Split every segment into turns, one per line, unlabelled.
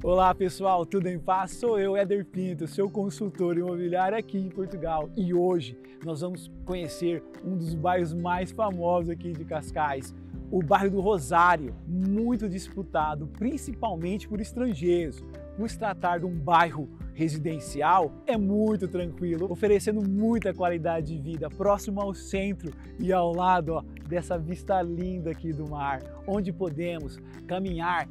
Olá pessoal, tudo em paz? Sou eu, Éder Pinto, seu consultor imobiliário aqui em Portugal. E hoje nós vamos conhecer um dos bairros mais famosos aqui de Cascais, o bairro do Rosário, muito disputado, principalmente por estrangeiros. Por se tratar de um bairro residencial, é muito tranquilo, oferecendo muita qualidade de vida, próximo ao centro e ao lado dessa vista linda aqui do mar, onde podemos caminhar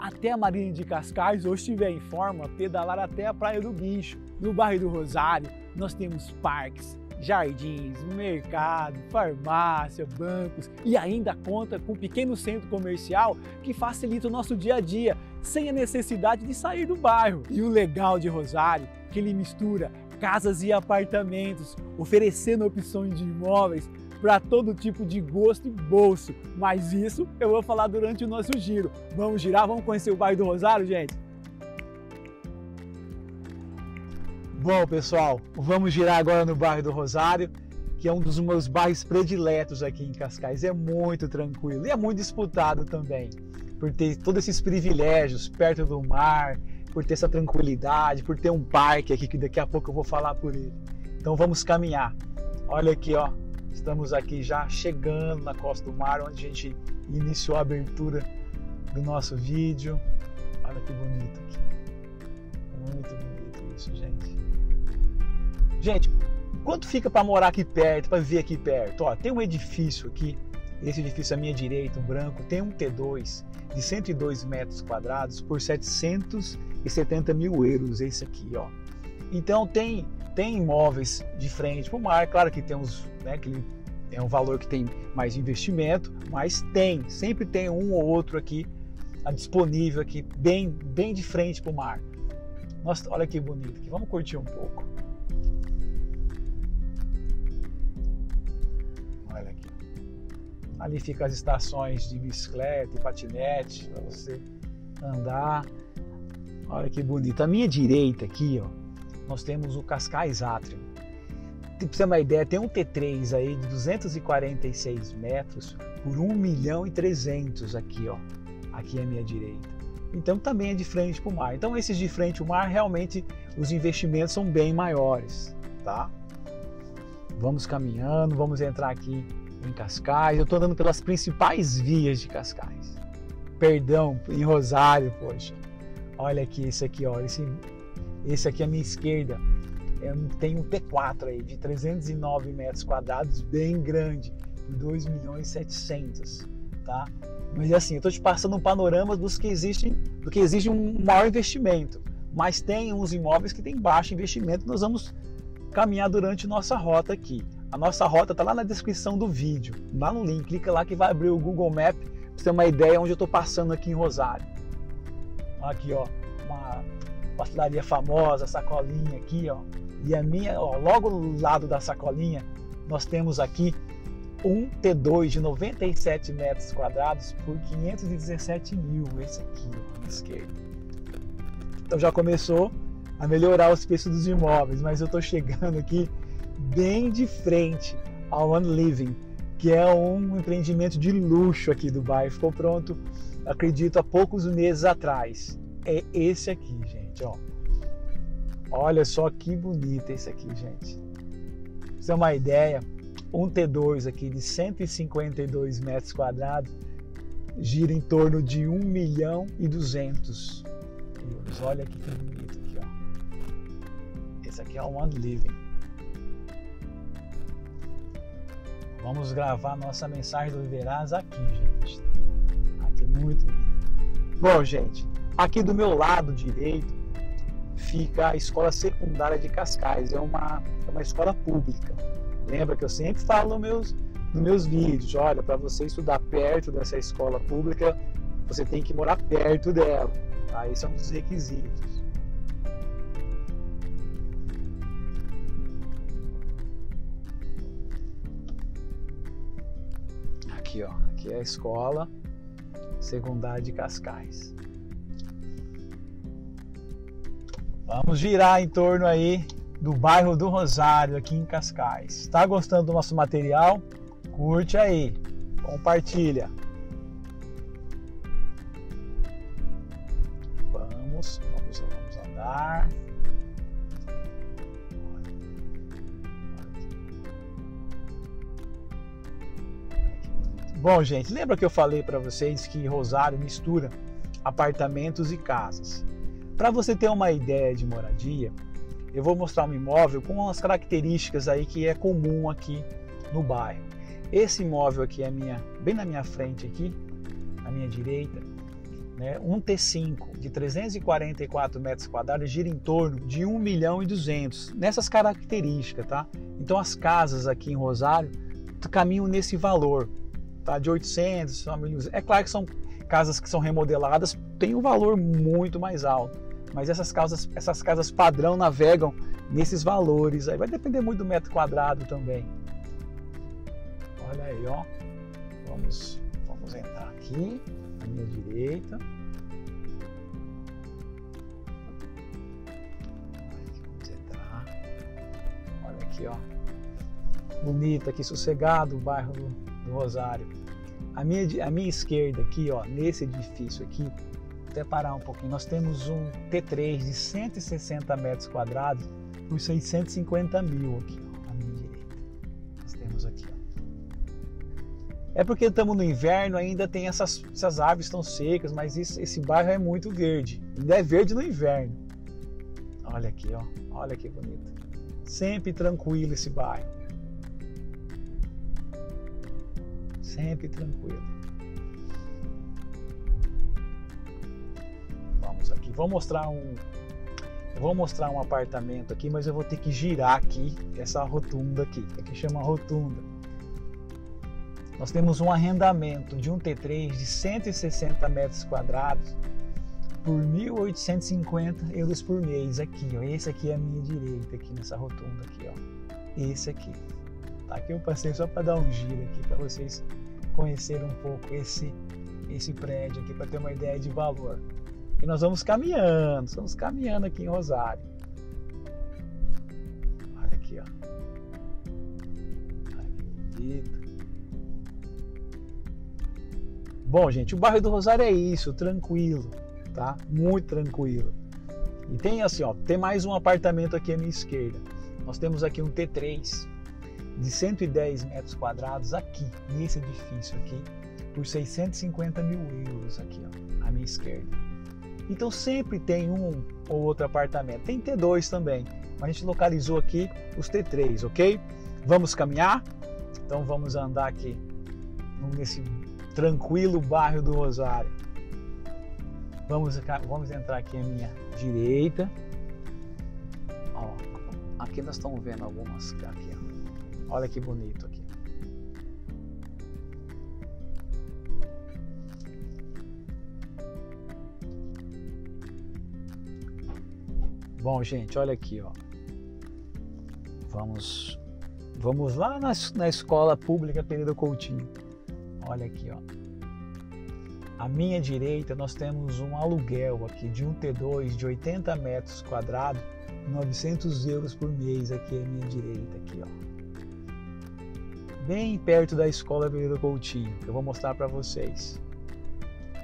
até a Marina de Cascais ou, se estiver em forma, pedalar até a Praia do Guincho. No bairro do Rosário, nós temos parques, jardins, mercado, farmácia, bancos e ainda conta com um pequeno centro comercial que facilita o nosso dia a dia, sem a necessidade de sair do bairro. E o legal de Rosário é que ele mistura casas e apartamentos, oferecendo opções de imóveis para todo tipo de gosto e bolso. Mas isso eu vou falar durante o nosso giro. Vamos girar, vamos conhecer o bairro do Rosário, gente? Bom, pessoal, vamos girar agora no bairro do Rosário, que é um dos meus bairros prediletos aqui em Cascais. É muito tranquilo e é muito disputado também, por ter todos esses privilégios perto do mar, por ter essa tranquilidade, por ter um parque aqui que daqui a pouco eu vou falar por ele. Então vamos caminhar. Olha aqui, ó. Estamos aqui já chegando na costa do mar, onde a gente iniciou a abertura do nosso vídeo. Olha que bonito aqui. Muito bonito isso, gente. Gente, quanto fica para morar aqui perto, para viver aqui perto? Ó, tem um edifício aqui, esse edifício à minha direita, um branco, tem um T2 de 102 metros quadrados por 770 mil euros, esse aqui, ó. Então tem imóveis de frente para o mar, claro que tem uns, né, que é um valor que tem mais investimento, mas sempre tem um ou outro aqui disponível aqui, bem de frente para o mar. Nossa, olha que bonito aqui, vamos curtir um pouco. Olha aqui. Ali ficam as estações de bicicleta e patinete para você andar. Olha que bonito. À minha direita aqui, ó, nós temos o Cascais Atrium. Para você ter uma ideia, tem um T3 aí de 246 metros por 1.300.000 aqui, ó. Aqui à minha direita. Então também é de frente para o mar. Então esses de frente para o mar, realmente os investimentos são bem maiores, tá? Vamos caminhando, vamos entrar aqui em Cascais. Eu estou andando pelas principais vias de Cascais. Perdão, em Rosário, poxa. Olha aqui, esse aqui, ó. Esse aqui à minha esquerda tem um T4 aí de 309 metros quadrados, bem grande, por 2.700.000, tá? Mas assim, eu estou te passando um panorama do que exige um maior investimento. Mas tem uns imóveis que tem baixo investimento, nós vamos caminhar durante nossa rota aqui. A nossa rota está lá na descrição do vídeo, lá no link, clica lá que vai abrir o Google Maps para você ter uma ideia onde eu estou passando aqui em Rosário. Aqui, ó, uma pastelaria famosa, sacolinha aqui, ó. E a minha, ó, logo no lado da sacolinha, nós temos aqui um T2 de 97 metros quadrados por 517 mil, esse aqui, ó, na esquerda. Então já começou a melhorar os preços dos imóveis, mas eu estou chegando aqui bem de frente ao One Living, que é um empreendimento de luxo aqui do bairro. Ficou pronto, acredito, há poucos meses atrás. É esse aqui, gente, ó. Olha só que bonito esse aqui, gente. Pra você ter uma ideia, um T2 aqui de 152 metros quadrados gira em torno de 1.200.000 euros. Olha aqui que bonito aqui, ó. Esse aqui é o One Living. Vamos gravar nossa mensagem do Viverás aqui, gente. Aqui, muito bonito. Bom, gente, aqui do meu lado direito fica a Escola Secundária de Cascais. É uma escola pública. Lembra que eu sempre falo nos meus vídeos, olha, para você estudar perto dessa escola pública, você tem que morar perto dela. Tá? Esse é um dos requisitos. Aqui, ó, aqui é a Escola Secundária de Cascais. Vamos girar em torno aí do bairro do Rosário, aqui em Cascais. Está gostando do nosso material? Curte aí, compartilha. Vamos andar. Bom, gente, lembra que eu falei para vocês que Rosário mistura apartamentos e casas? Para você ter uma ideia de moradia, eu vou mostrar um imóvel com umas características aí que é comum aqui no bairro. Esse imóvel aqui é bem na minha frente aqui, à minha direita, né, um T5 de 344 metros quadrados gira em torno de 1.200.000 nessas características, tá? Então as casas aqui em Rosário caminham nesse valor, tá? De 800 a 1.200.000. É claro que são casas que são remodeladas, tem um valor muito mais alto, mas essas casas padrão navegam nesses valores. Aí vai depender muito do metro quadrado também. Olha aí, ó. Vamos entrar aqui à minha direita. Vamos entrar. Olha aqui, ó. Bonito aqui, sossegado o bairro do Rosário. A minha esquerda aqui, ó, nesse edifício aqui, vou até parar um pouquinho, nós temos um T3 de 160 metros quadrados por 650 mil aqui, ó, à minha direita. Nós temos aqui, ó. É porque estamos no inverno, ainda tem essas árvores estão secas, mas esse bairro é muito verde. Ainda é verde no inverno. Olha aqui, ó. Olha que bonito. Sempre tranquilo esse bairro. Sempre tranquilo. Vamos aqui. Eu vou mostrar um apartamento aqui, mas eu vou ter que girar aqui essa rotunda aqui. Aqui chama rotunda. Nós temos um arrendamento de um T3 de 160 metros quadrados por 1.850 euros por mês aqui, ó. Esse aqui é a minha direita aqui nessa rotunda aqui, ó. Esse aqui. Tá, aqui eu passei só para dar um giro aqui para vocês conhecerem um pouco esse prédio aqui, para ter uma ideia de valor. E nós vamos caminhando aqui em Rosário. Olha aqui, ó. Olha que bonito. Bom, gente, o bairro do Rosário é isso, tranquilo, tá? Muito tranquilo. E tem assim, ó, tem mais um apartamento aqui à minha esquerda. Nós temos aqui um T3 de 110 metros quadrados aqui, nesse edifício aqui, por 650 mil euros aqui, ó, à minha esquerda. Então sempre tem um ou outro apartamento. Tem T2 também, mas a gente localizou aqui os T3, ok? Vamos caminhar? Então vamos andar aqui nesse tranquilo bairro do Rosário. Vamos entrar aqui à minha direita. Ó, aqui nós estamos vendo algumas aqui, ó. Olha que bonito aqui. Bom, gente, olha aqui, ó. Vamos lá na escola pública Pereira Coutinho. Olha aqui, ó. À minha direita nós temos um aluguel aqui de um T2 de 80 metros quadrados, 900 euros por mês aqui à minha direita aqui, ó. Bem perto da escola Pereira Coutinho, que eu vou mostrar para vocês.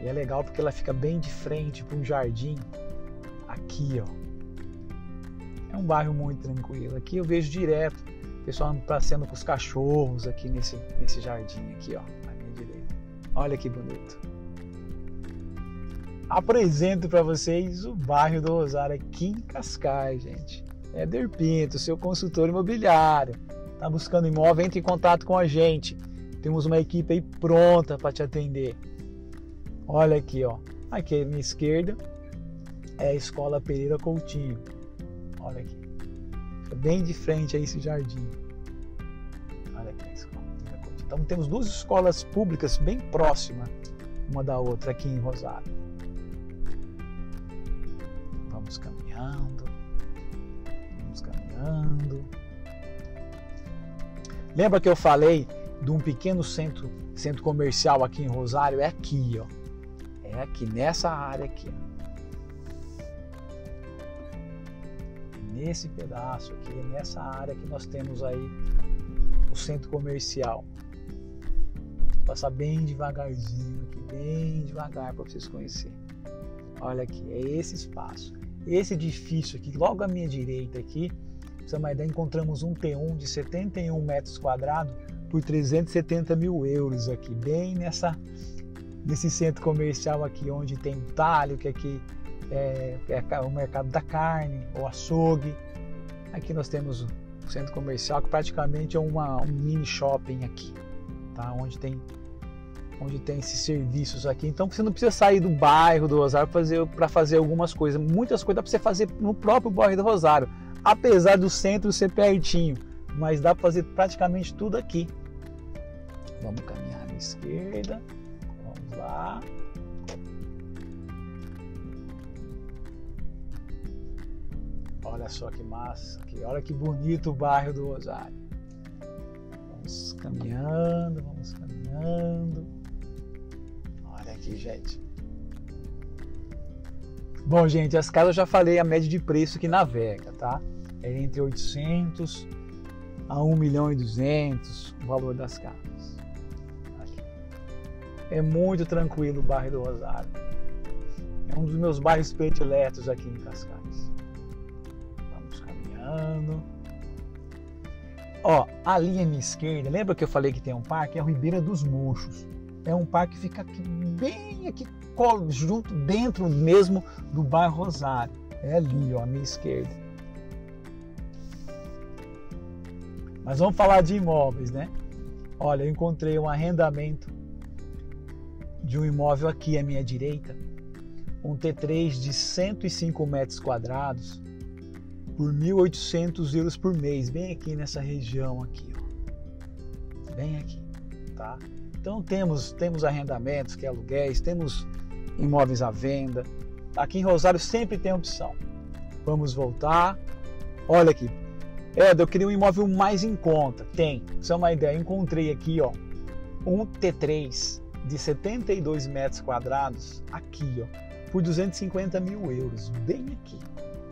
E é legal porque ela fica bem de frente para um jardim aqui, ó. É um bairro muito tranquilo. Aqui eu vejo direto o pessoal passeando com os cachorros aqui nesse jardim aqui, ó, à minha direita. Olha que bonito. Apresento para vocês o bairro do Rosário aqui em Cascais, gente. Éder Pinto, seu consultor imobiliário. Tá buscando imóvel? Entre em contato com a gente. Temos uma equipe aí pronta para te atender. Olha aqui, ó. Aqui à minha esquerda é a escola Pereira Coutinho. Olha aqui. Fica bem de frente a esse jardim. Olha aqui a escola Pereira Coutinho. Então temos duas escolas públicas bem próximas uma da outra aqui em Rosário. Vamos caminhando. Vamos caminhando. Lembra que eu falei de um pequeno centro comercial aqui em Rosário? É aqui, ó. É aqui, nessa área aqui, ó. É nesse pedaço aqui, é nessa área que nós temos aí o centro comercial. Vou passar bem devagarzinho aqui, bem devagar para vocês conhecerem. Olha aqui, é esse espaço. Esse edifício aqui, logo à minha direita aqui, pra você ter uma ideia, encontramos um T1 de 71 metros quadrados por 370 mil euros aqui, bem nesse centro comercial aqui, onde tem o talho, que aqui é o mercado da carne, o açougue. Aqui nós temos o centro comercial, que praticamente é um mini shopping aqui, tá? Onde tem esses serviços aqui. Então você não precisa sair do bairro do Rosário para fazer algumas coisas. Muitas coisas dá para você fazer no próprio bairro do Rosário, apesar do centro ser pertinho, mas dá para fazer praticamente tudo aqui. Vamos caminhar à esquerda, vamos lá. Olha só que massa aqui, olha que bonito o bairro do Rosário. Vamos caminhando, vamos caminhando. Olha aqui, gente. Bom, gente, as casas eu já falei a média de preço que navega, tá? É entre 800 a 1.200.000 o valor das casas. Aqui. É muito tranquilo o bairro do Rosário. É um dos meus bairros prediletos aqui em Cascais. Vamos caminhando. Ó, ali à minha esquerda, lembra que eu falei que tem um parque? É o Ribeira dos Mochos. É um parque que fica aqui, bem aqui, junto, dentro mesmo do bairro Rosário. É ali, ó, à minha esquerda. Mas vamos falar de imóveis, né? Olha, eu encontrei um arrendamento de um imóvel aqui à minha direita. Um T3 de 105 metros quadrados por 1.800 euros por mês. Bem aqui nessa região aqui, ó. Bem aqui, tá? Então temos arrendamentos, que é aluguéis, temos imóveis à venda. Aqui em Rosário sempre tem opção. Vamos voltar. Olha aqui. Eu queria um imóvel mais em conta. Tem. Pra você ter uma ideia, eu encontrei aqui, ó, um T3 de 72 metros quadrados, aqui, ó, por 250 mil euros. Bem aqui.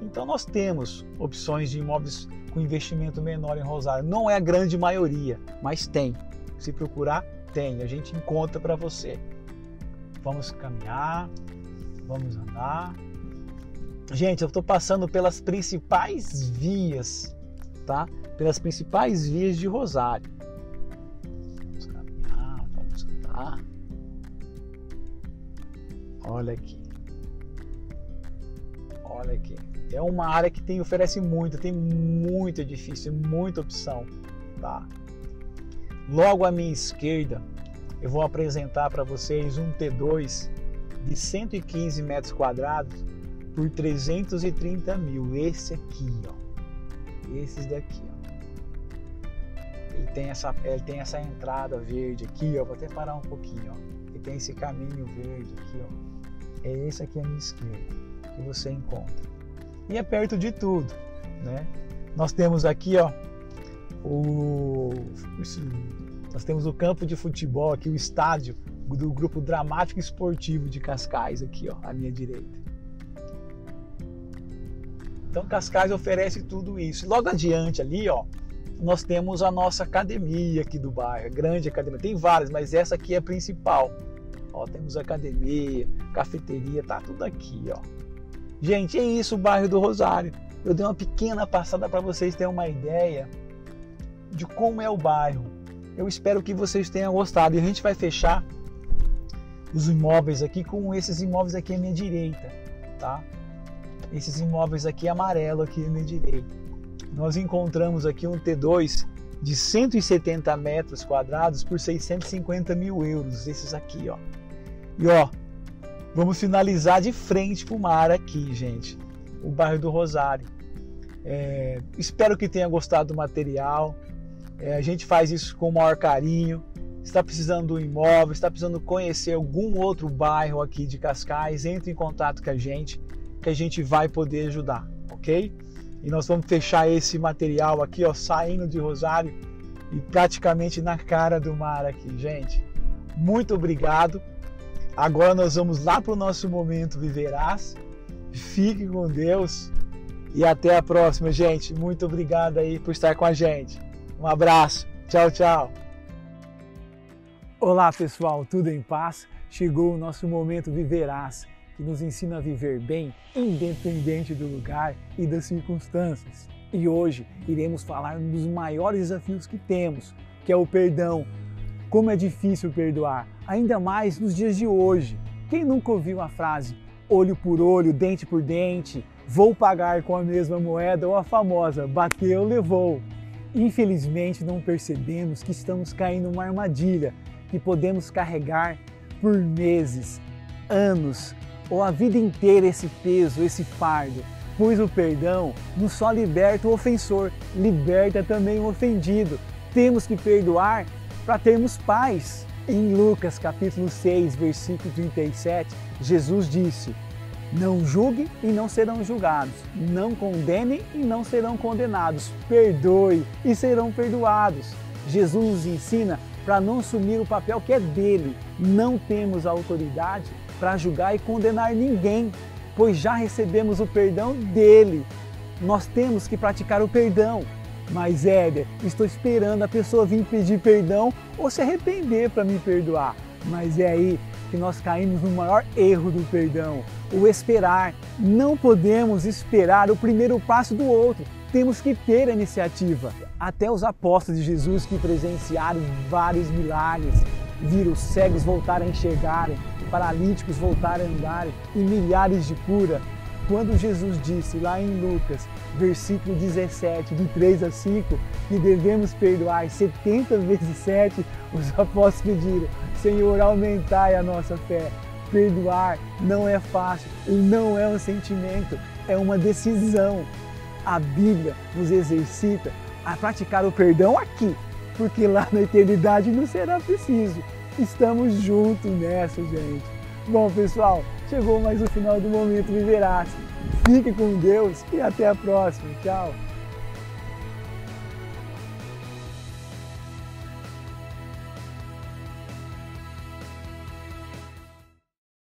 Então nós temos opções de imóveis com investimento menor em Rosário. Não é a grande maioria, mas tem. Se procurar, tem. A gente encontra para você. Vamos caminhar, vamos andar. Gente, eu estou passando pelas principais vias, tá? Pelas principais vias de Rosário. Vamos caminhar, vamos andar. Olha aqui. Olha aqui. É uma área que oferece muito, tem muito edifício, muita opção, tá? Logo à minha esquerda, eu vou apresentar para vocês um T2 de 115 metros quadrados por 330 mil. Esse aqui, ó. Esses daqui, ó. Ele tem essa entrada verde aqui, ó. Vou até parar um pouquinho, ó. Ele tem esse caminho verde aqui, ó. É esse aqui à minha esquerda que você encontra. E é perto de tudo, né? Nós temos aqui, ó, nós temos o campo de futebol aqui, o estádio do Grupo Dramático Esportivo de Cascais aqui, ó, à minha direita. Então Cascais oferece tudo isso. Logo adiante ali, ó, nós temos a nossa academia aqui do bairro, a grande academia. Tem várias, mas essa aqui é a principal. Ó, temos academia, cafeteria, tá tudo aqui, ó. Gente, é isso o bairro do Rosário. Eu dei uma pequena passada para vocês terem uma ideia de como é o bairro. Eu espero que vocês tenham gostado. E a gente vai fechar os imóveis aqui com esses imóveis aqui à minha direita, tá? Esses imóveis aqui amarelo aqui à minha direita. Nós encontramos aqui um T2 de 170 metros quadrados por 650 mil euros. Esses aqui, ó. E ó, vamos finalizar de frente para o mar aqui, gente. O bairro do Rosário. Espero que tenha gostado do material. A gente faz isso com o maior carinho. Está precisando de um imóvel, está precisando conhecer algum outro bairro aqui de Cascais, entre em contato com a gente, que a gente vai poder ajudar, ok? E nós vamos fechar esse material aqui, ó, saindo de Rosário e praticamente na cara do mar aqui, gente. Muito obrigado. Agora nós vamos lá para o nosso momento Viverás. Fique com Deus e até a próxima, gente. Muito obrigado aí por estar com a gente. Um abraço. Tchau, tchau. Olá, pessoal. Tudo em paz? Chegou o nosso momento Viverás, que nos ensina a viver bem, independente do lugar e das circunstâncias. E hoje iremos falar um dos maiores desafios que temos, que é o perdão. Como é difícil perdoar, ainda mais nos dias de hoje. Quem nunca ouviu a frase olho por olho, dente por dente, vou pagar com a mesma moeda, ou a famosa bateu, levou? Infelizmente não percebemos que estamos caindo numa armadilha que podemos carregar por meses, anos ou a vida inteira esse peso, esse fardo, pois o perdão não só liberta o ofensor, liberta também o ofendido. Temos que perdoar para termos paz. Em Lucas capítulo 6, versículo 37, Jesus disse: não julgue e não serão julgados, não condenem e não serão condenados, perdoe e serão perdoados. Jesus nos ensina para não assumir o papel que é dele. Não temos autoridade para julgar e condenar ninguém, pois já recebemos o perdão dele. Nós temos que praticar o perdão. Mas Éder, estou esperando a pessoa vir pedir perdão ou se arrepender para me perdoar. Mas é aí que nós caímos no maior erro do perdão, o esperar. Não podemos esperar o primeiro passo do outro, temos que ter a iniciativa. Até os apóstolos de Jesus, que presenciaram vários milagres, viram cegos voltarem a enxergarem, paralíticos voltarem a andarem e milhares de cura. Quando Jesus disse lá em Lucas, versículo 17, do 3 a 5, que devemos perdoar 70 vezes 7, os apóstolos pediram: Senhor, aumentai a nossa fé. Perdoar não é fácil e não é um sentimento, é uma decisão. A Bíblia nos exercita a praticar o perdão aqui, porque lá na eternidade não será preciso. Estamos juntos nessa, gente. Bom, pessoal, chegou mais o final do Momento Viverás. Fique com Deus e até a próxima. Tchau!